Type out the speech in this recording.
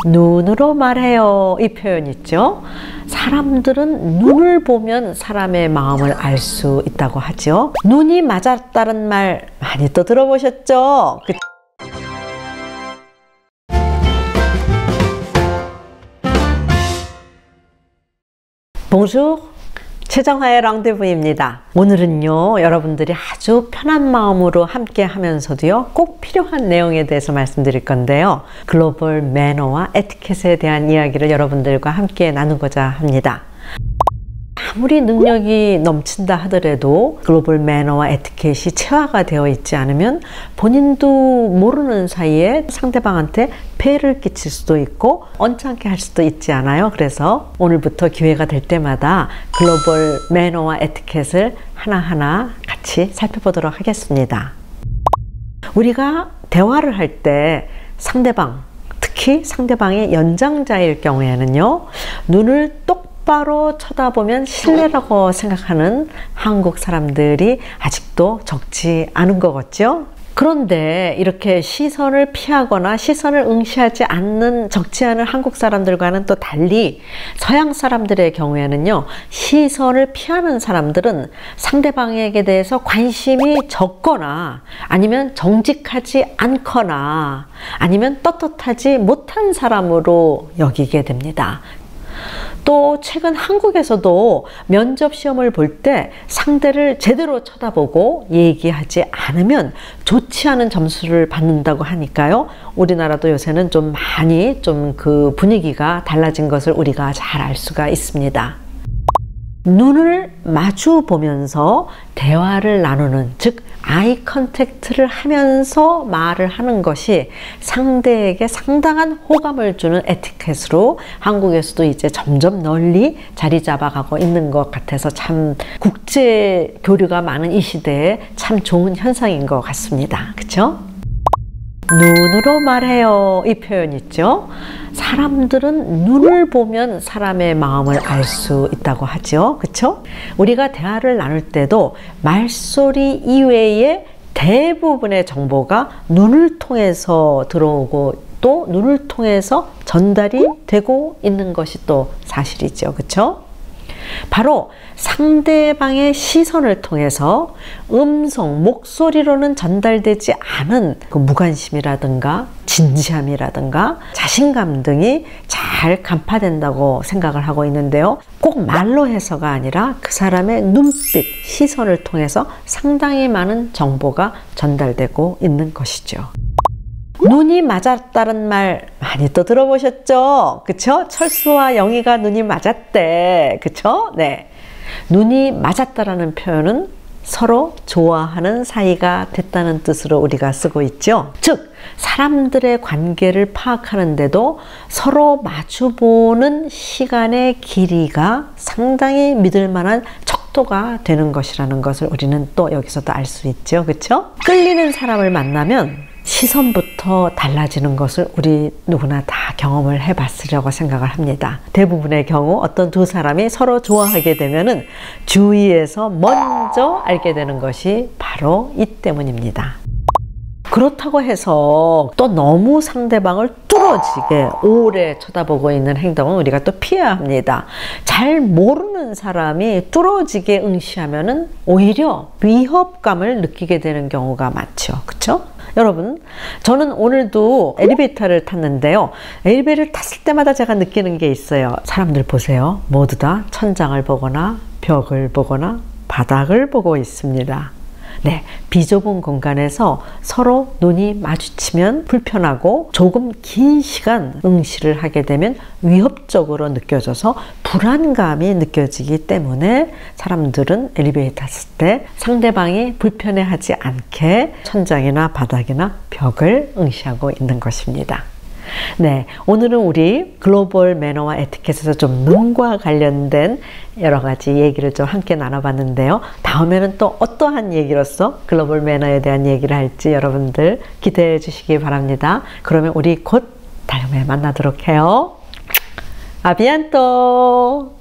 눈으로 말해요. 이 표현 있죠? 사람들은 눈을 보면 사람의 마음을 알 수 있다고 하죠. 눈이 맞았다는 말 많이 또 들어보셨죠? Bonjour, 최정화의 랑데부입니다. 오늘은요, 여러분들이 아주 편한 마음으로 함께 하면서도요, 꼭 필요한 내용에 대해서 말씀드릴 건데요. 글로벌 매너와 에티켓에 대한 이야기를 여러분들과 함께 나누고자 합니다. 아무리 능력이 넘친다 하더라도 글로벌 매너와 에티켓이 체화가 되어 있지 않으면 본인도 모르는 사이에 상대방한테 폐해를 끼칠 수도 있고 언짢게 할 수도 있지 않아요. 그래서 오늘부터 기회가 될 때마다 글로벌 매너와 에티켓을 하나하나 같이 살펴보도록 하겠습니다. 우리가 대화를 할 때 상대방, 특히 상대방의 연장자일 경우에는요, 눈을 똑바로 쳐다보면 신뢰라고 생각하는 한국 사람들이 아직도 적지 않은 것 같죠? 그런데 이렇게 시선을 피하거나 시선을 응시하지 않는 적지 않은 한국 사람들과는 또 달리 서양 사람들의 경우에는요, 시선을 피하는 사람들은 상대방에게 대해서 관심이 적거나 아니면 정직하지 않거나 아니면 떳떳하지 못한 사람으로 여기게 됩니다. 또 최근 한국에서도 면접 시험을 볼 때 상대를 제대로 쳐다보고 얘기하지 않으면 좋지 않은 점수를 받는다고 하니까요. 우리나라도 요새는 좀 많이 그 분위기가 달라진 것을 우리가 잘 알 수가 있습니다. 눈을 마주 보면서 대화를 나누는, 즉 아이 컨택트를 하면서 말을 하는 것이 상대에게 상당한 호감을 주는 에티켓으로 한국에서도 이제 점점 널리 자리 잡아가고 있는 것 같아서 참 국제 교류가 많은 이 시대에 참 좋은 현상인 것 같습니다. 그쵸? 눈으로 말해요. 이 표현 있죠? 사람들은 눈을 보면 사람의 마음을 알 수 있다고 하죠. 그쵸? 우리가 대화를 나눌 때도 말소리 이외에 대부분의 정보가 눈을 통해서 들어오고 또 눈을 통해서 전달이 되고 있는 것이 또 사실이죠. 그쵸? 바로 상대방의 시선을 통해서 음성, 목소리로는 전달되지 않은 그 무관심이라든가 진지함이라든가 자신감 등이 잘 간파된다고 생각을 하고 있는데요. 꼭 말로 해서가 아니라 그 사람의 눈빛, 시선을 통해서 상당히 많은 정보가 전달되고 있는 것이죠. 눈이 맞았다는 말 많이 또 들어보셨죠? 그쵸? 철수와 영희가 눈이 맞았대. 그쵸? 네. 눈이 맞았다라는 표현은 서로 좋아하는 사이가 됐다는 뜻으로 우리가 쓰고 있죠. 즉, 사람들의 관계를 파악하는데도 서로 마주보는 시간의 길이가 상당히 믿을 만한 척도가 되는 것이라는 것을 우리는 또 여기서도 알 수 있죠. 그쵸? 끌리는 사람을 만나면 시선부터 달라지는 것을 우리 누구나 다 경험을 해봤으려고 생각을 합니다. 대부분의 경우 어떤 두 사람이 서로 좋아하게 되면은 주위에서 먼저 알게 되는 것이 바로 이 때문입니다. 그렇다고 해서 또 너무 상대방을 뚫어지게 오래 쳐다보고 있는 행동은 우리가 또 피해야 합니다. 잘 모르는 사람이 뚫어지게 응시하면은 오히려 위협감을 느끼게 되는 경우가 많죠. 그쵸? 여러분, 저는 오늘도 엘리베이터를 탔는데요. 엘리베이터를 탔을 때마다 제가 느끼는 게 있어요. 사람들 보세요. 모두 다 천장을 보거나 벽을 보거나 바닥을 보고 있습니다. 네, 비좁은 공간에서 서로 눈이 마주치면 불편하고 조금 긴 시간 응시를 하게 되면 위협적으로 느껴져서 불안감이 느껴지기 때문에 사람들은 엘리베이터 탔을 때 상대방이 불편해하지 않게 천장이나 바닥이나 벽을 응시하고 있는 것입니다. 네, 오늘은 우리 글로벌 매너와 에티켓에서 좀 눈과 관련된 여러 가지 얘기를 좀 함께 나눠봤는데요. 다음에는 또 어떠한 얘기로서 글로벌 매너에 대한 얘기를 할지 여러분들 기대해 주시기 바랍니다. 그러면 우리 곧 다음에 만나도록 해요. 아비안또!